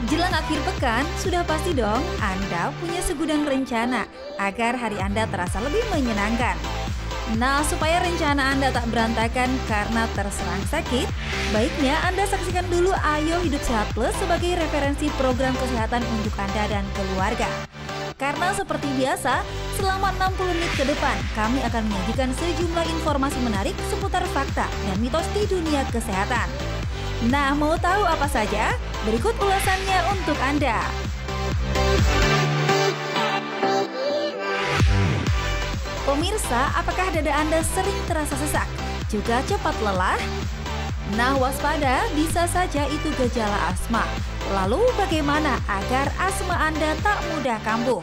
Jelang akhir pekan, sudah pasti dong Anda punya segudang rencana agar hari Anda terasa lebih menyenangkan. Nah, supaya rencana Anda tak berantakan karena terserang sakit, baiknya Anda saksikan dulu Ayo Hidup Sehat Plus sebagai referensi program kesehatan untuk Anda dan keluarga. Karena seperti biasa, selama 60 menit ke depan, kami akan menyajikan sejumlah informasi menarik seputar fakta dan mitos di dunia kesehatan. Nah, mau tahu apa saja? Berikut ulasannya untuk Anda. Pemirsa, apakah dada Anda sering terasa sesak? Juga cepat lelah? Nah, waspada, bisa saja itu gejala asma. Lalu bagaimana agar asma Anda tak mudah kambuh?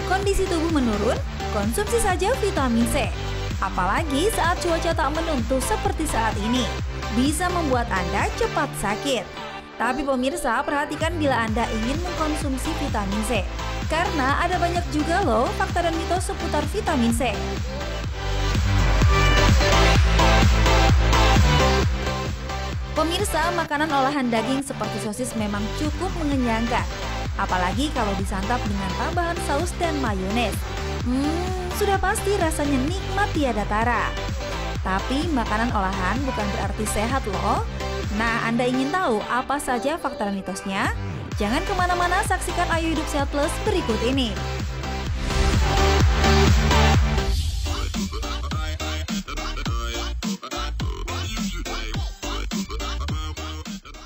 Kondisi tubuh menurun? Konsumsi saja vitamin C. Apalagi saat cuaca tak menentu seperti saat ini, bisa membuat Anda cepat sakit. Tapi pemirsa, perhatikan bila Anda ingin mengkonsumsi vitamin C, karena ada banyak juga loh fakta dan mitos seputar vitamin C. Pemirsa, makanan olahan daging seperti sosis memang cukup mengenyangkan, apalagi kalau disantap dengan tambahan saus dan mayones. Sudah pasti rasanya nikmat tiada tara. Tapi makanan olahan bukan berarti sehat loh. Nah, Anda ingin tahu apa saja fakta dan mitosnya? Jangan kemana-mana, saksikan Ayo Hidup Sehat Plus berikut ini.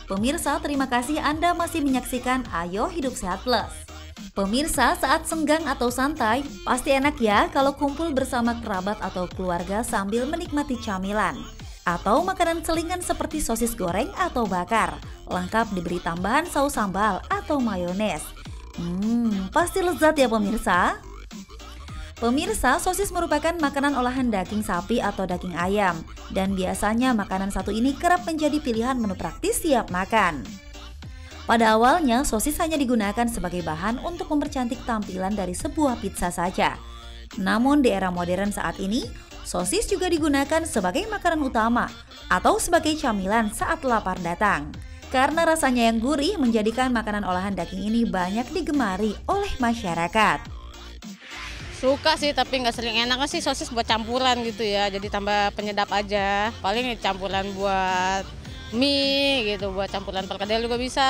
Pemirsa, terima kasih Anda masih menyaksikan Ayo Hidup Sehat Plus. Pemirsa, saat senggang atau santai, pasti enak ya kalau kumpul bersama kerabat atau keluarga sambil menikmati camilan. Atau makanan selingan seperti sosis goreng atau bakar, lengkap diberi tambahan saus sambal atau mayones. Pasti lezat ya pemirsa. Pemirsa, sosis merupakan makanan olahan daging sapi atau daging ayam. Dan biasanya makanan satu ini kerap menjadi pilihan menu praktis siap makan. Pada awalnya, sosis hanya digunakan sebagai bahan untuk mempercantik tampilan dari sebuah pizza saja. Namun di era modern saat ini, sosis juga digunakan sebagai makanan utama atau sebagai camilan saat lapar datang. Karena rasanya yang gurih menjadikan makanan olahan daging ini banyak digemari oleh masyarakat. Suka sih, tapi nggak sering. Enaknya sih sosis buat campuran gitu ya, jadi tambah penyedap aja. Paling campuran buat mie gitu, buat campuran perkedel juga bisa.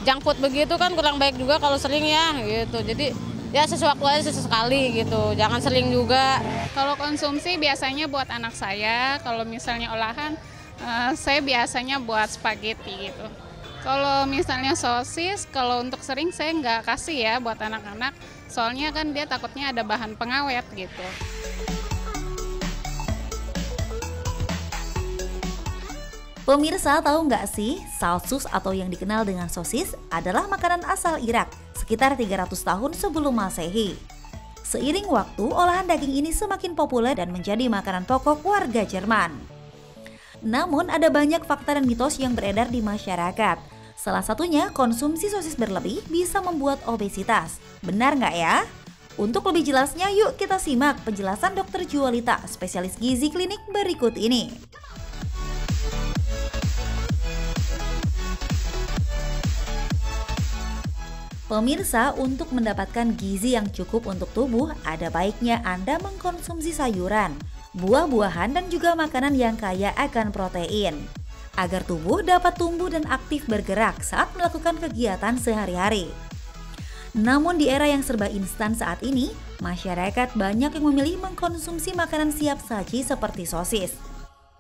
Junk food begitu kan kurang baik juga kalau sering ya gitu. Jadi ya sesuatu aja sesekali gitu, jangan sering juga. Kalau konsumsi biasanya buat anak saya, kalau misalnya olahan saya biasanya buat spaghetti gitu. Kalau misalnya sosis, kalau untuk sering saya nggak kasih ya buat anak-anak, soalnya kan dia takutnya ada bahan pengawet gitu. Pemirsa, tahu nggak sih, salsus atau yang dikenal dengan sosis adalah makanan asal Irak sekitar 300 tahun sebelum Masehi. Seiring waktu, olahan daging ini semakin populer dan menjadi makanan pokok warga Jerman. Namun ada banyak fakta dan mitos yang beredar di masyarakat. Salah satunya, konsumsi sosis berlebih bisa membuat obesitas. Benar nggak ya? Untuk lebih jelasnya, yuk kita simak penjelasan Dr. Jualita, spesialis gizi klinik berikut ini. Pemirsa, untuk mendapatkan gizi yang cukup untuk tubuh, ada baiknya Anda mengkonsumsi sayuran, buah-buahan, dan juga makanan yang kaya akan protein, agar tubuh dapat tumbuh dan aktif bergerak saat melakukan kegiatan sehari-hari. Namun di era yang serba instan saat ini, masyarakat banyak yang memilih mengkonsumsi makanan siap saji seperti sosis.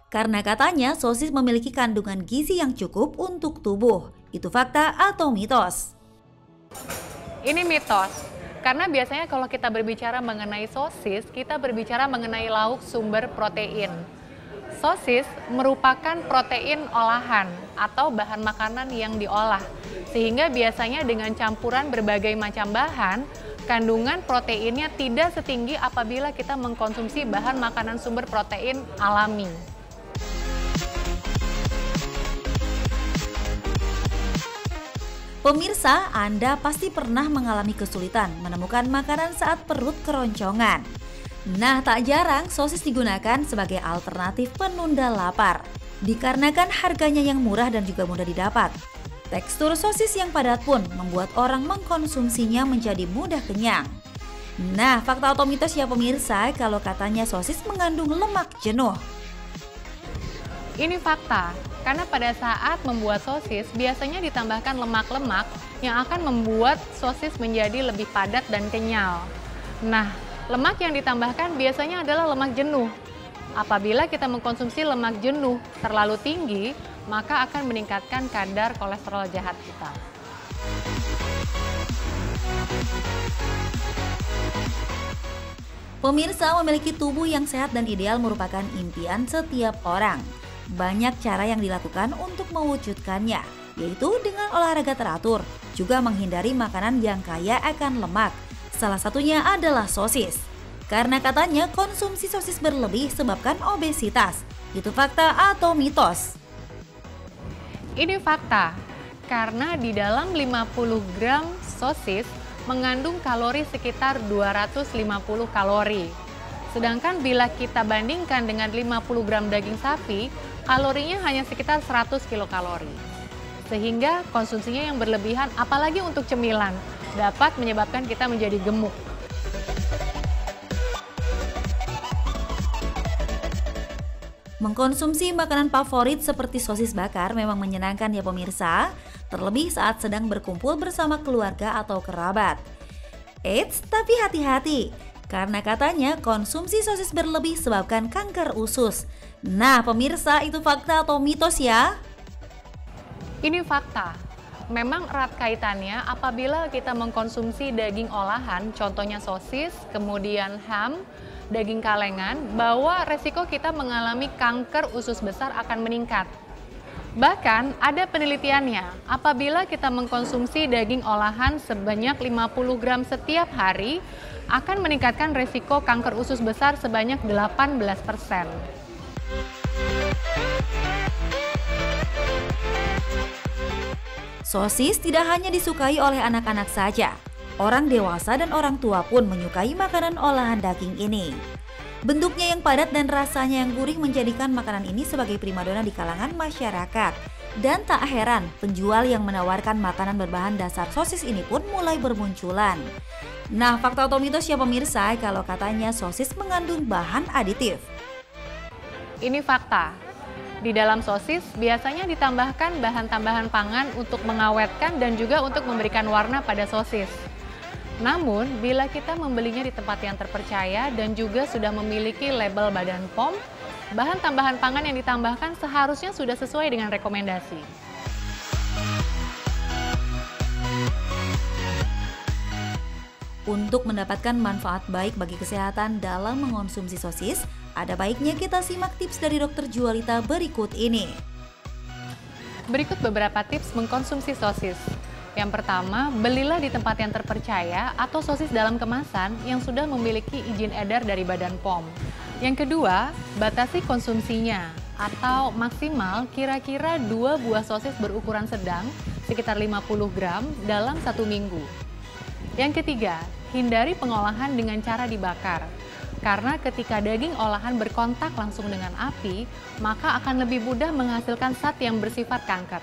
Karena katanya sosis memiliki kandungan gizi yang cukup untuk tubuh. Itu fakta atau mitos? Ini mitos, karena biasanya kalau kita berbicara mengenai sosis, kita berbicara mengenai lauk sumber protein. Sosis merupakan protein olahan atau bahan makanan yang diolah, sehingga biasanya dengan campuran berbagai macam bahan, kandungan proteinnya tidak setinggi apabila kita mengkonsumsi bahan makanan sumber protein alami. Pemirsa, Anda pasti pernah mengalami kesulitan menemukan makanan saat perut keroncongan. Nah, tak jarang sosis digunakan sebagai alternatif penunda lapar. dikarenakan harganya yang murah dan juga mudah didapat. Tekstur sosis yang padat pun membuat orang mengkonsumsinya menjadi mudah kenyang. Nah, fakta atau mitos ya pemirsa kalau katanya sosis mengandung lemak jenuh? Ini fakta, karena pada saat membuat sosis biasanya ditambahkan lemak-lemak yang akan membuat sosis menjadi lebih padat dan kenyal. Nah, lemak yang ditambahkan biasanya adalah lemak jenuh. Apabila kita mengkonsumsi lemak jenuh terlalu tinggi, maka akan meningkatkan kadar kolesterol jahat kita. Pemirsa, memiliki tubuh yang sehat dan ideal merupakan impian setiap orang. Banyak cara yang dilakukan untuk mewujudkannya, yaitu dengan olahraga teratur, juga menghindari makanan yang kaya akan lemak. Salah satunya adalah sosis. Karena katanya konsumsi sosis berlebih sebabkan obesitas. Itu fakta atau mitos? Ini fakta, karena di dalam 50 gram sosis mengandung kalori sekitar 250 kalori. Sedangkan bila kita bandingkan dengan 50 gram daging sapi, kalorinya hanya sekitar 100 kilokalori. Sehingga konsumsinya yang berlebihan, apalagi untuk cemilan, dapat menyebabkan kita menjadi gemuk. Mengkonsumsi makanan favorit seperti sosis bakar memang menyenangkan ya pemirsa, terlebih saat sedang berkumpul bersama keluarga atau kerabat. Eits, tapi hati-hati, karena katanya konsumsi sosis berlebih sebabkan kanker usus. Nah pemirsa, itu fakta atau mitos ya? Ini fakta. Memang erat kaitannya apabila kita mengkonsumsi daging olahan, contohnya sosis, kemudian ham, daging kalengan, bahwa resiko kita mengalami kanker usus besar akan meningkat. Bahkan ada penelitiannya, apabila kita mengkonsumsi daging olahan sebanyak 50 gram setiap hari, akan meningkatkan resiko kanker usus besar sebanyak 18%. Sosis tidak hanya disukai oleh anak-anak saja. Orang dewasa dan orang tua pun menyukai makanan olahan daging ini. Bentuknya yang padat dan rasanya yang gurih menjadikan makanan ini sebagai primadona di kalangan masyarakat. Dan tak heran, penjual yang menawarkan makanan berbahan dasar sosis ini pun mulai bermunculan. Nah, fakta atau mitos ya pemirsa kalau katanya sosis mengandung bahan aditif? Ini fakta. Di dalam sosis biasanya ditambahkan bahan tambahan pangan untuk mengawetkan dan juga untuk memberikan warna pada sosis. Namun, bila kita membelinya di tempat yang terpercaya dan juga sudah memiliki label Badan POM, bahan tambahan pangan yang ditambahkan seharusnya sudah sesuai dengan rekomendasi. Untuk mendapatkan manfaat baik bagi kesehatan dalam mengonsumsi sosis, ada baiknya kita simak tips dari Dr. Jualita berikut ini. Berikut beberapa tips mengkonsumsi sosis. Yang pertama, belilah di tempat yang terpercaya atau sosis dalam kemasan yang sudah memiliki izin edar dari Badan POM. Yang kedua, batasi konsumsinya atau maksimal kira-kira 2 buah sosis berukuran sedang sekitar 50 gram dalam 1 minggu. Yang ketiga, hindari pengolahan dengan cara dibakar. Karena ketika daging olahan berkontak langsung dengan api, maka akan lebih mudah menghasilkan zat yang bersifat kanker.